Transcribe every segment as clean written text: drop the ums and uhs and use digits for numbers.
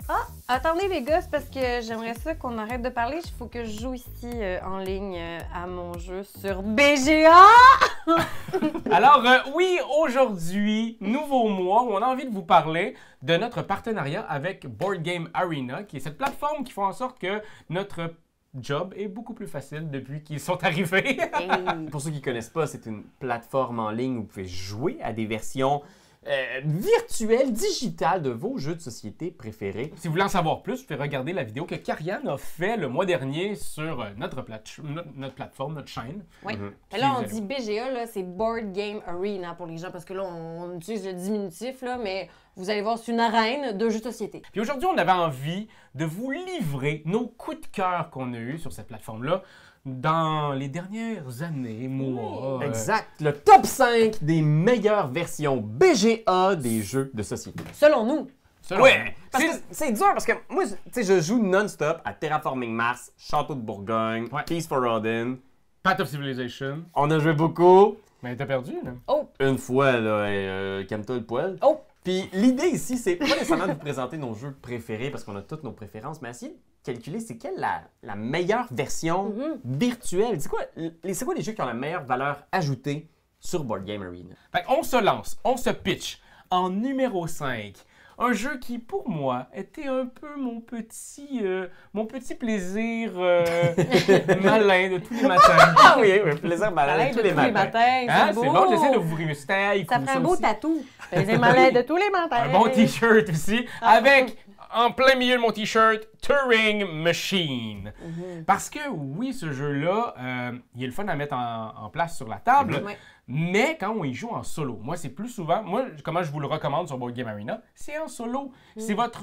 Ah, attendez les gars, c'est parce que j'aimerais ça qu'on arrête de parler. Il faut que je joue ici en ligne à mon jeu sur BGA! Alors oui, aujourd'hui, nouveau mois où on a envie de vous parler de notre partenariat avec Board Game Arena, qui est cette plateforme qui fait en sorte que notre job est beaucoup plus facile depuis qu'ils sont arrivés. Pour ceux qui ne connaissent pas, c'est une plateforme en ligne où vous pouvez jouer à des versions virtuelles, digitales de vos jeux de société préférés. Si vous voulez en savoir plus, vous pouvez regarder la vidéo que Karianne a fait le mois dernier sur notre plateforme, notre chaîne. Oui. Là, on dit BGA, là, c'est Board Game Arena pour les gens, parce que là, on utilise le diminutif, là, mais vous allez voir, c'est une arène de jeux de société. Puis aujourd'hui, on avait envie de vous livrer nos coups de cœur qu'on a eus sur cette plateforme-là dans les dernières années, mois. Exact. Le top 5 des meilleures versions BGA des jeux de société. Selon nous. Ouais, parce que c'est dur parce que moi, tu sais, je joue non-stop à Terraforming Mars, Château de Bourgogne, Peace for Odin. Path of Civilization. On a joué beaucoup. Mais t'as perdu, là. Oh! Une fois, là, calme-toi le poil. Oh! Puis l'idée ici, c'est pas nécessairement de vous présenter nos jeux préférés parce qu'on a toutes nos préférences, mais essayer de calculer c'est quelle la meilleure version virtuelle. C'est quoi les jeux qui ont la meilleure valeur ajoutée sur Board Game Arena? Fait qu'on se lance, on se pitch en numéro 5. Un jeu qui, pour moi, était un peu mon petit plaisir malin de tous les matins. Ah oui, plaisir malin de tous les matins. Hein? C'est C'est bon, j'essaie de vous réussir. Ça ferait un beau tatou. Plaisir malin de tous les matins. Un bon t-shirt aussi, avec, en plein milieu de mon t-shirt, Turing Machine. Parce que, oui, ce jeu-là, il est le fun à mettre en place sur la table. Mais quand on y joue en solo, moi, c'est plus souvent... Moi, comment je vous le recommande sur Board Game Arena, c'est en solo. C'est votre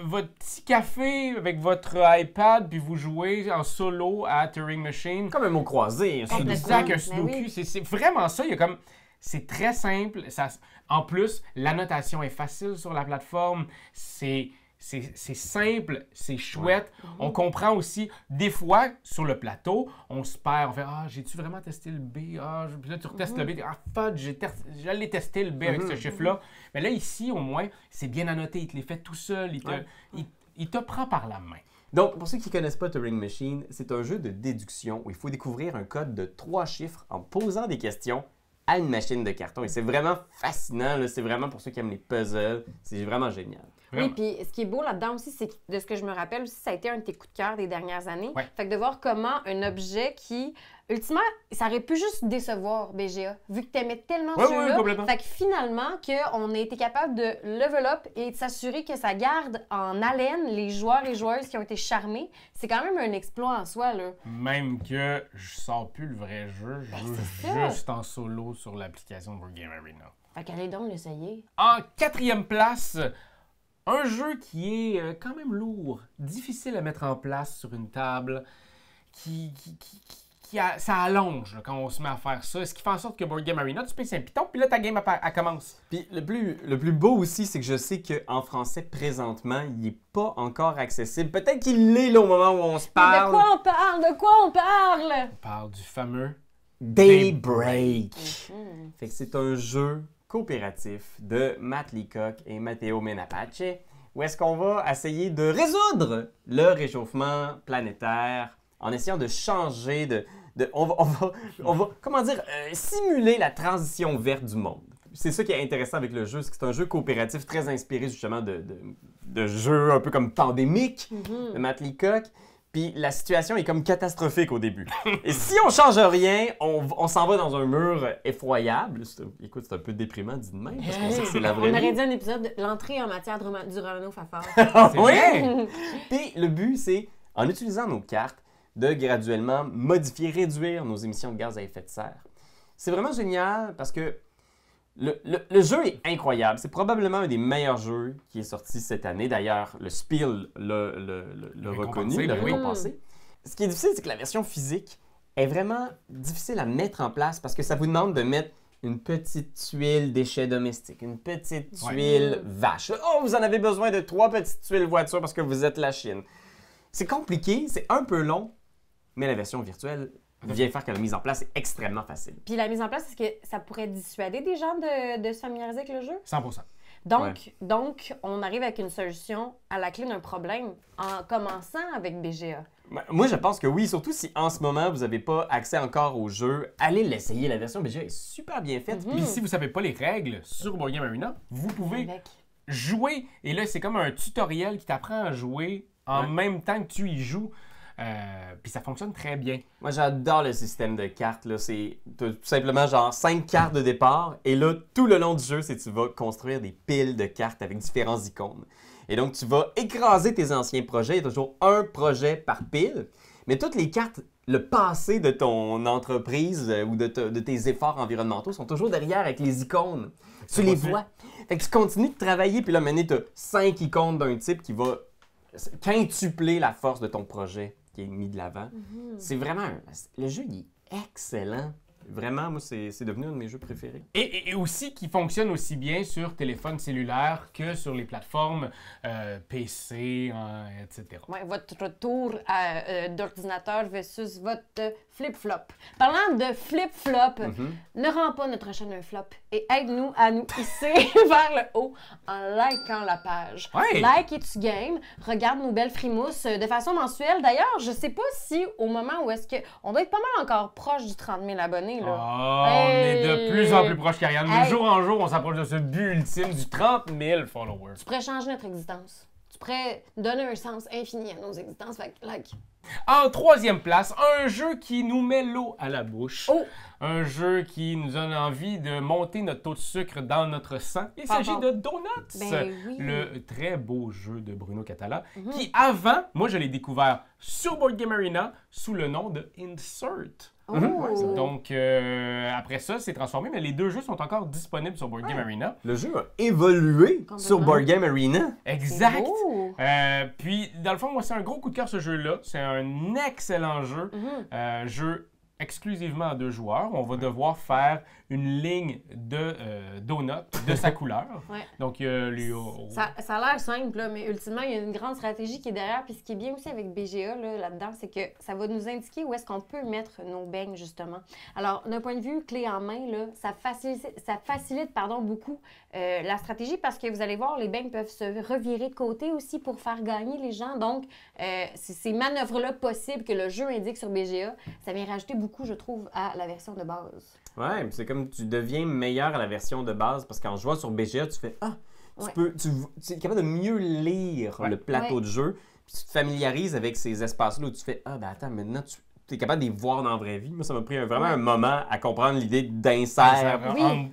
petit café avec votre iPad, puis vous jouez en solo à Turing Machine. Comme un mot croisé. Exact, un Sudoku. C'est vraiment ça. Il y a comme... C'est très simple. En plus, la notation est facile sur la plateforme. C'est simple, c'est chouette. On comprend aussi, des fois, sur le plateau, on se perd. On fait « Ah, j'ai-tu vraiment testé le B? Ah, puis là, tu retestes le B. Ah, fudge, j'allais tester le B avec ce chiffre-là. » Mais là, ici, au moins, c'est bien annoté. Il te les fait tout seul. Il te prend par la main. Donc, pour ceux qui ne connaissent pas Turing Machine, c'est un jeu de déduction où il faut découvrir un code de 3 chiffres en posant des questions à une machine de carton. Et c'est vraiment fascinant. C'est vraiment pour ceux qui aiment les puzzles. C'est vraiment génial. Oui, puis ce qui est beau là-dedans aussi, c'est que de ce que je me rappelle aussi, ça a été un de tes coups de cœur des dernières années. Fait que de voir comment un objet qui, ultimement, ça aurait pu juste décevoir BGA, vu que tu aimais tellement celui-là. Fait que finalement, on a été capable de level up et de s'assurer que ça garde en haleine les joueurs et joueuses qui ont été charmés. C'est quand même un exploit en soi, là. Même que je sors plus le vrai jeu, je joue juste en solo sur l'application Board Game Arena. Fait qu'allez donc l'essayer. En 4e place, un jeu qui est quand même lourd, difficile à mettre en place sur une table, ça allonge là, quand on se met à faire ça. Ce qui fait en sorte que Board Game Arena, tu pèses un piton, puis là, ta game, elle commence. Puis le plus beau aussi, c'est que je sais qu'en français, présentement, il n'est pas encore accessible. Peut-être qu'il l'est là au moment où on se parle. Mais de quoi on parle? De quoi on parle? On parle du fameux Daybreak. Fait que c'est un jeu coopératif de Matt Leacock et Matteo Menapace, où est-ce qu'on va essayer de résoudre le réchauffement planétaire en essayant de changer, on va comment dire, simuler la transition verte du monde. C'est ça qui est intéressant avec le jeu, c'est que c'est un jeu coopératif très inspiré justement de jeux un peu comme Pandémique de Matt Leacock. Puis la situation est comme catastrophique au début. Et si on change rien, on s'en va dans un mur effroyable. Écoute, c'est un peu déprimant dit de même, parce qu'on sait que c'est la vraie vie. On aurait dit un épisode de l'entrée en matière du Romano Fafard. Oui! Puis le but, c'est, en utilisant nos cartes, de graduellement modifier, réduire nos émissions de gaz à effet de serre. C'est vraiment génial parce que le jeu est incroyable. C'est probablement un des meilleurs jeux qui est sorti cette année. D'ailleurs, le Spiel l'a reconnu, l'a récompensé. Ce qui est difficile, c'est que la version physique est vraiment difficile à mettre en place parce que ça vous demande de mettre une petite tuile déchets domestiques, une petite tuile vache. Oh, vous en avez besoin de 3 petites tuiles voiture parce que vous êtes la Chine. C'est compliqué, c'est un peu long, mais la version virtuelle vient faire que la mise en place est extrêmement facile. Puis la mise en place, est-ce que ça pourrait dissuader des gens de se familiariser avec le jeu? 100%. Donc, on arrive avec une solution à la clé d'un problème en commençant avec BGA. Moi, je pense que oui, surtout si en ce moment, vous n'avez pas accès encore au jeu, allez l'essayer. La version BGA est super bien faite. Puis si vous ne savez pas les règles sur Board Game Arena, vous pouvez jouer. Et là, c'est comme un tutoriel qui t'apprend à jouer en même temps que tu y joues. Puis ça fonctionne très bien. Moi, j'adore le système de cartes. C'est tout simplement genre 5 cartes de départ. Et là, tout le long du jeu, tu vas construire des piles de cartes avec différentes icônes. Et donc, tu vas écraser tes anciens projets. Il y a toujours un projet par pile. Mais toutes les cartes, le passé de ton entreprise ou de tes efforts environnementaux sont toujours derrière avec les icônes. Tu les vois. Fait que tu continues de travailler. Puis là, maintenant, tu as 5 icônes d'un type qui va quintupler la force de ton projet qui est mis de l'avant. C'est vraiment... Le jeu, il est excellent. Vraiment, moi, c'est devenu un de mes jeux préférés. Et aussi qui fonctionne aussi bien sur téléphone cellulaire que sur les plateformes PC, etc. Ouais, votre tour d'ordinateur versus votre flip-flop. Parlant de flip-flop, ne rends pas notre chaîne un flop et aide-nous à nous hisser vers le haut en likant la page. Ouais. Like et tu game. Regarde nos belles frimousses de façon mensuelle. D'ailleurs, je sais pas si au moment où est-ce que... On doit être pas mal encore proche du 30 000 abonnés. Là. On est de plus en plus proche, qu'Ariane. De jour en jour, on s'approche de ce but ultime du 30 000 followers. Tu pourrais changer notre existence. Tu pourrais donner un sens infini à nos existences. Fait que, like. En troisième place, un jeu qui nous met l'eau à la bouche. Oh. Un jeu qui nous donne envie de monter notre taux de sucre dans notre sang. Il s'agit de Donuts, le très beau jeu de Bruno Catala, qui avant, moi je l'ai découvert sur Board Game Arena sous le nom de Insert. Donc, après ça, c'est transformé, mais les deux jeux sont encore disponibles sur Board Game Arena. Le jeu a évolué sur Board Game Arena. Exact. Puis, dans le fond, moi, c'est un gros coup de cœur, ce jeu-là. C'est un excellent jeu. Jeu exclusivement à 2 joueurs. On va devoir faire une ligne de donuts de sa couleur. Donc, ça a l'air simple, là, mais ultimement, il y a une grande stratégie qui est derrière. Puis ce qui est bien aussi avec BGA là-dedans, c'est que ça va nous indiquer où est-ce qu'on peut mettre nos beignes, justement. Alors, d'un point de vue clé en main, là, ça facilite beaucoup la stratégie parce que vous allez voir, les beignes peuvent se revirer de côté aussi pour faire gagner les gens. Donc, ces manœuvres-là possibles que le jeu indique sur BGA, ça vient rajouter beaucoup, je trouve, à la version de base. Ouais, c'est comme tu deviens meilleur à la version de base parce qu'en jouant sur BGA, tu fais tu es capable de mieux lire le plateau de jeu, puis tu te familiarises avec ces espaces-là où tu fais attends, maintenant tu es capable de les voir dans la vraie vie. Moi, ça m'a pris vraiment un moment à comprendre l'idée d'insert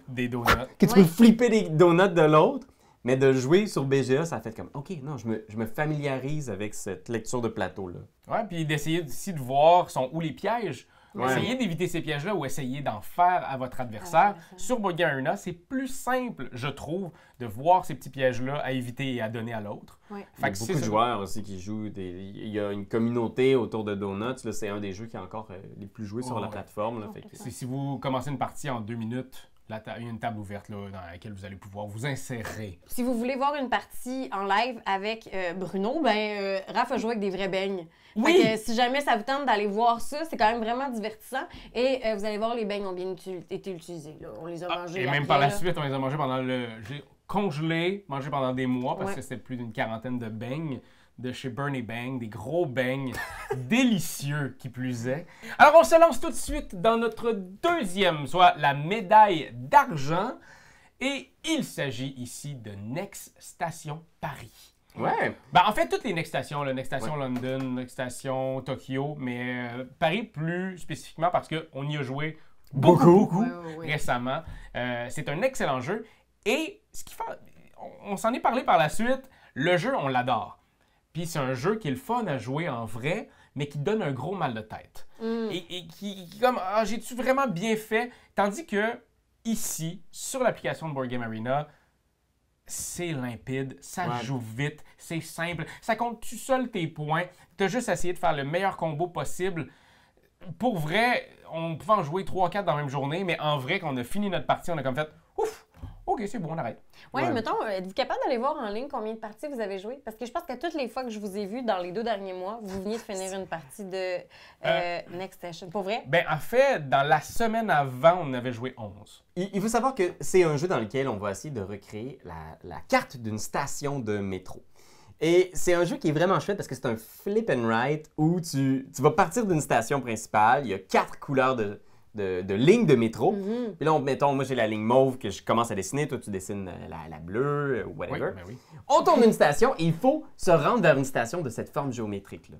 des donuts. Que tu peux flipper des donuts de l'autre. Mais de jouer sur BGA, ça a fait comme, OK, non, je me familiarise avec cette lecture de plateau-là. Ouais, puis d'essayer aussi de voir sont où les pièges. Essayez d'éviter ces pièges-là ou essayez d'en faire à votre adversaire. Sur Board Game Arena, c'est plus simple, je trouve, de voir ces petits pièges-là à éviter et à donner à l'autre. Il y a beaucoup de joueurs aussi qui jouent. Il y a une communauté autour de Donuts. Là, c'est un des jeux qui est encore les plus joués sur la plateforme. Là, Si vous commencez une partie en 2 minutes, il y a une table ouverte là, dans laquelle vous allez pouvoir vous insérer. Si vous voulez voir une partie en live avec Bruno, Raph a joué avec des vrais beignes. Oui! Fait que, si jamais ça vous tente d'aller voir ça, c'est quand même vraiment divertissant. Et vous allez voir, les beignes ont bien été utilisés. Là. On les a mangés. Et même par la suite, on les a mangés pendant j'ai congelé, mangé pendant des mois parce que c'était plus d'une quarantaine de beignes de chez Bernie Bang, des gros beignes délicieux qui plus est. Alors on se lance tout de suite dans notre deuxième, soit la médaille d'argent. Et il s'agit ici de Next Station Paris. Ouais. En fait, toutes les Next Stations, Next Station London, Next Station Tokyo, mais Paris plus spécifiquement parce qu'on y a joué beaucoup récemment. C'est un excellent jeu. Et ce qui fait, on s'en est parlé par la suite, le jeu, on l'adore. Puis c'est un jeu qui est le fun à jouer en vrai, mais qui donne un gros mal de tête. Et qui comme, j'ai-tu vraiment bien fait? Tandis que ici, sur l'application de Board Game Arena, c'est limpide, ça joue vite, c'est simple, ça compte tout seul tes points. Tu as juste essayé de faire le meilleur combo possible. Pour vrai, on pouvait en jouer 3-4 dans la même journée, mais en vrai, quand on a fini notre partie, on a comme fait « Ouf! OK, c'est bon, on arrête. Ouais, mettons, êtes-vous capable d'aller voir en ligne combien de parties vous avez joué? Parce que je pense que toutes les fois que je vous ai vu dans les 2 derniers mois, vous veniez de finir une partie de Next Station. Pour vrai? Ben, en fait, dans la semaine avant, on avait joué 11. Il faut savoir que c'est un jeu dans lequel on va essayer de recréer la carte d'une station de métro. Et c'est un jeu qui est vraiment chouette parce que c'est un flip and write où tu vas partir d'une station principale, il y a 4 couleurs de lignes de métro. Puis là, mettons, moi j'ai la ligne mauve que je commence à dessiner, toi tu dessines la bleue ou whatever. Oui, ben oui. On tourne une station et il faut se rendre vers une station de cette forme géométrique-là.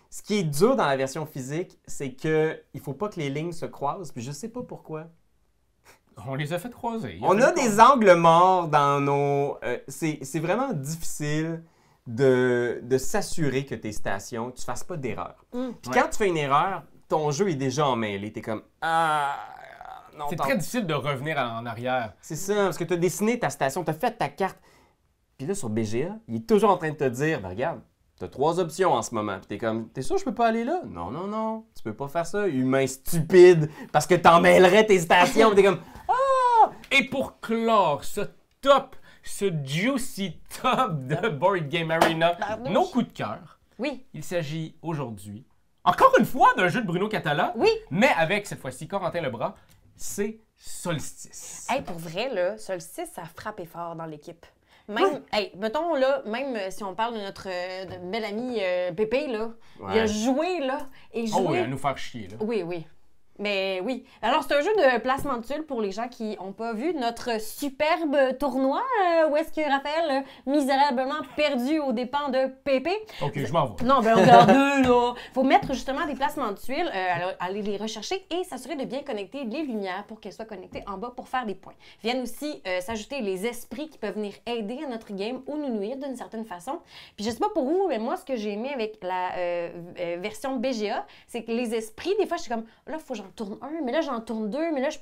Ce qui est dur dans la version physique, c'est qu'il ne faut pas que les lignes se croisent, puis je sais pas pourquoi. On les a fait croiser. On a des angles morts dans nos... c'est vraiment difficile de s'assurer que tes stations, tu ne fasses pas d'erreur. Puis quand tu fais une erreur, ton jeu est déjà emmêlé. Tu es comme... non, c'est très difficile de revenir en arrière. C'est ça, parce que tu as dessiné ta station, tu as fait ta carte. Puis là, sur BGA, il est toujours en train de te dire, ben, regarde, tu as 3 options en ce moment. Puis tu es comme, t'es sûr que je peux pas aller là? Non, non, non, tu peux pas faire ça, humain stupide, parce que t'emmêlerais tes stations. Puis tu es comme, ah! Et pour clore ce juicy top de Board Game Arena, nos coups de cœur, oui. Il s'agit aujourd'hui, encore une fois, d'un jeu de Bruno Catala, oui. mais avec cette fois-ci Corentin Lebras, c'est Solstice. Hey, pour vrai, là, Solstice, ça a frappé fort dans l'équipe. Même, hey, mettons, là, même si on parle de notre bel ami Pépé, là, il a joué, là, et joué... Oh oui, à nous faire chier, là. Oui, oui. Mais oui. Alors, c'est un jeu de placement de tuiles pour les gens qui n'ont pas vu notre superbe tournoi où est-ce que Raphaël misérablement perdu aux dépens de Pépé. OK, je m'en vais. Non, ben regardez, là. Faut mettre justement des placements de tuiles, aller les rechercher et s'assurer de bien connecter les lumières pour qu'elles soient connectées en bas pour faire des points. Viennent aussi s'ajouter les esprits qui peuvent venir aider à notre game ou nous nuire d'une certaine façon. Puis je sais pas pour vous, mais moi, ce que j'ai aimé avec la version BGA, c'est que les esprits, des fois, je suis comme, là, faut que j'en tourne un, mais là, j'en tourne 2, mais là, je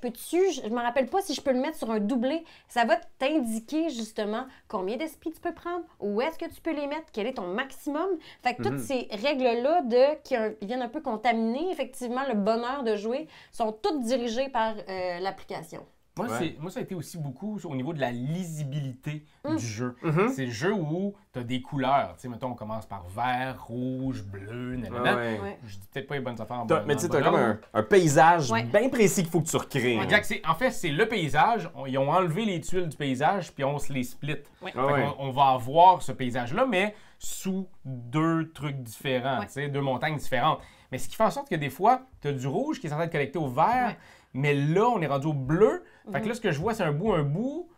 me rappelle pas si je peux le mettre sur un doublé. Ça va t'indiquer, justement, combien d'esprits tu peux prendre, où est-ce que tu peux les mettre, quel est ton maximum. Fait que toutes ces règles-là qui viennent un peu contaminer, effectivement, le bonheur de jouer, sont toutes dirigées par l'application. Moi, ça a été aussi beaucoup au niveau de la lisibilité du jeu. C'est le jeu où tu as des couleurs. Tu sais, mettons, on commence par vert, rouge, bleu, nanana. Je dis peut-être pas les bonnes affaires en bas. Mais tu sais, tu as comme un paysage bien précis qu'il faut que tu recrées. Exact. En fait, c'est le paysage. Ils ont enlevé les tuiles du paysage, puis on se les split. On va avoir ce paysage-là, mais sous 2 trucs différents, tu sais, 2 montagnes différentes. Mais ce qui fait en sorte que des fois, tu as du rouge qui est en train de connecter au vert. Mais là, on est rendu au bleu. Fait que là, ce que je vois, c'est un bout.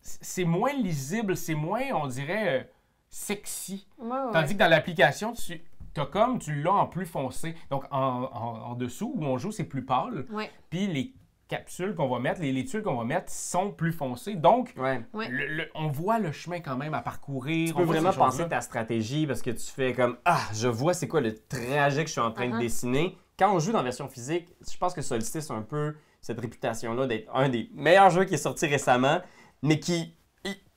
C'est moins lisible, c'est moins, on dirait, sexy. Tandis que dans l'application, tu l'as en plus foncé. Donc, en dessous, où on joue, c'est plus pâle. Puis les capsules qu'on va mettre, les tuiles qu'on va mettre sont plus foncées. Donc, on voit le chemin quand même à parcourir. Tu peux vraiment penser ta stratégie parce que tu fais comme, je vois c'est quoi le trajet que je suis en train de dessiner. Quand on joue dans la version physique, je pense que Solstice a un peu cette réputation-là d'être un des meilleurs jeux qui est sorti récemment, mais qui,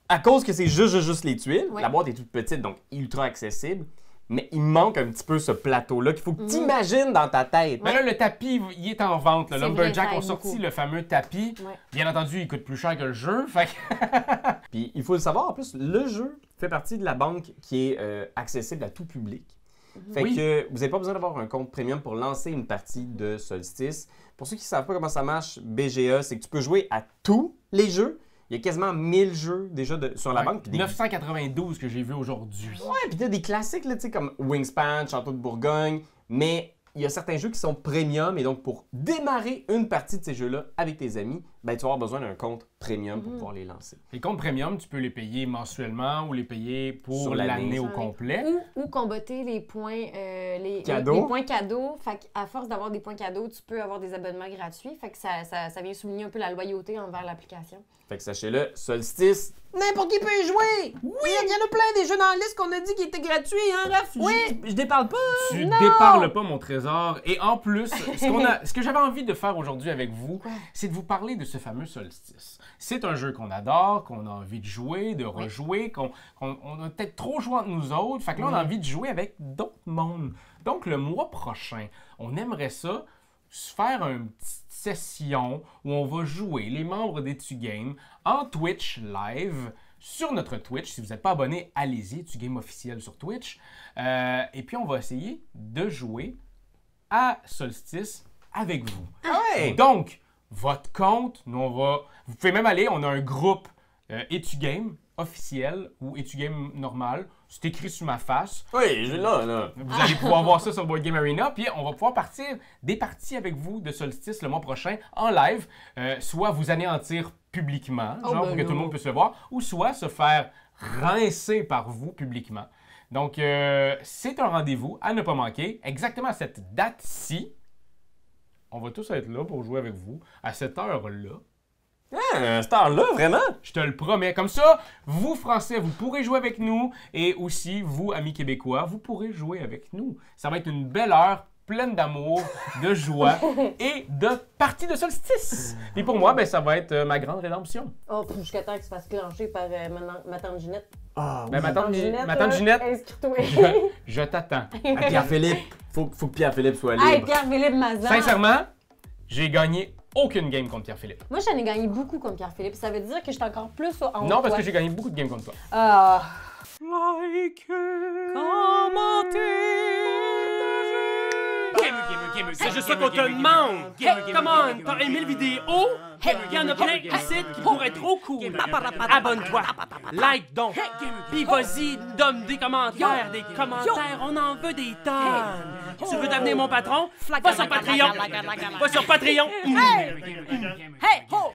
à cause que c'est juste les tuiles, la boîte est toute petite, donc ultra accessible, mais il manque un petit peu ce plateau-là qu'il faut que tu imagines dans ta tête. Mais là, le tapis, il est en vente. Lumberjack ont sorti le fameux tapis. Bien entendu, il coûte plus cher que le jeu. Puis il faut le savoir, en plus, le jeu fait partie de la banque qui est accessible à tout public. Fait que vous n'avez pas besoin d'avoir un compte premium pour lancer une partie de Solstice. Pour ceux qui ne savent pas comment ça marche, BGA, c'est que tu peux jouer à tous les jeux. Il y a quasiment 1000 jeux déjà sur la banque. 992 que j'ai vu aujourd'hui. Ouais, puis il y a des classiques là, comme Wingspan, Château de Bourgogne, mais il y a certains jeux qui sont premium et donc pour démarrer une partie de ces jeux-là avec tes amis, ben, tu vas avoir besoin d'un compte premium pour pouvoir les lancer. Les comptes premium, tu peux les payer mensuellement ou les payer pour l'année au complet. Ou comboter les points cadeaux. Les points cadeaux. Fait qu'à force d'avoir des points cadeaux, tu peux avoir des abonnements gratuits. Fait que ça vient souligner un peu la loyauté envers l'application. Fait que sachez-le, Solstice, n'importe qui peut y jouer! Oui! Il y en a plein des jeux dans la liste qu'on a dit qui étaient gratuits, hein, Raph? Oui! Je déparle pas! Tu déparles pas, mon trésor. Et en plus, ce que j'avais envie de faire aujourd'hui avec vous, c'est de vous parler de ce fameux Solstice. C'est un jeu qu'on adore, qu'on a envie de jouer, de rejouer, qu'on a peut-être trop joué entre nous autres. Fait que là, on a envie de jouer avec d'autres mondes. Donc, le mois prochain, on aimerait ça se faire une petite session où on va jouer les membres d'Etugame en Twitch live sur notre Twitch. Si vous n'êtes pas abonné, allez-y, Etugame officiel sur Twitch. Et puis, on va essayer de jouer à Solstice avec vous. Ouais. Donc, votre compte, vous pouvez même aller, on a un groupe Etugame officiel ou Etugame normal. C'est écrit sur ma face. Oui, là. Vous allez pouvoir voir ça sur Board Game Arena. Puis on va pouvoir partir des parties avec vous de Solstice le mois prochain en live. Soit vous anéantir publiquement, pour que tout le monde puisse le voir, ou soit se faire rincer par vous publiquement. Donc, c'est un rendez-vous à ne pas manquer. Exactement à cette date-ci, on va tous être là pour jouer avec vous à cette heure-là. Ah, cette heure-là, vraiment? Je te le promets. Comme ça, vous, Français, vous pourrez jouer avec nous. Et aussi, vous, amis québécois, vous pourrez jouer avec nous. Ça va être une belle heure pleine d'amour, de joie et de partie de solstice. Et pour moi, ben, ça va être ma grande rédemption. Oh, jusqu'à temps qu'il se fasse clencher par ma tante Ginette. Ah, ben, ma tante Ginette, inscris-toi. je t'attends. Pierre-Philippe, faut que Pierre-Philippe soit libre. Hey, Pierre-Philippe Mazan. Sincèrement, j'ai gagné aucune game contre Pierre-Philippe. Moi, j'en ai gagné beaucoup contre Pierre-Philippe. Ça veut dire que je suis encore plus en haut. Non, parce que j'ai gagné beaucoup de games contre toi. Ah. Like, C'est juste ça qu'on te demande! Hey, come on! T'as aimé le vidéo? Hey, y'en a plein ici qui pourraient être trop cool! Abonne-toi! Like donc! Pis vas-y, donne des commentaires! Des commentaires, on en veut des tonnes! Tu veux devenir mon patron? Va sur Patreon! Va sur Patreon! Hey!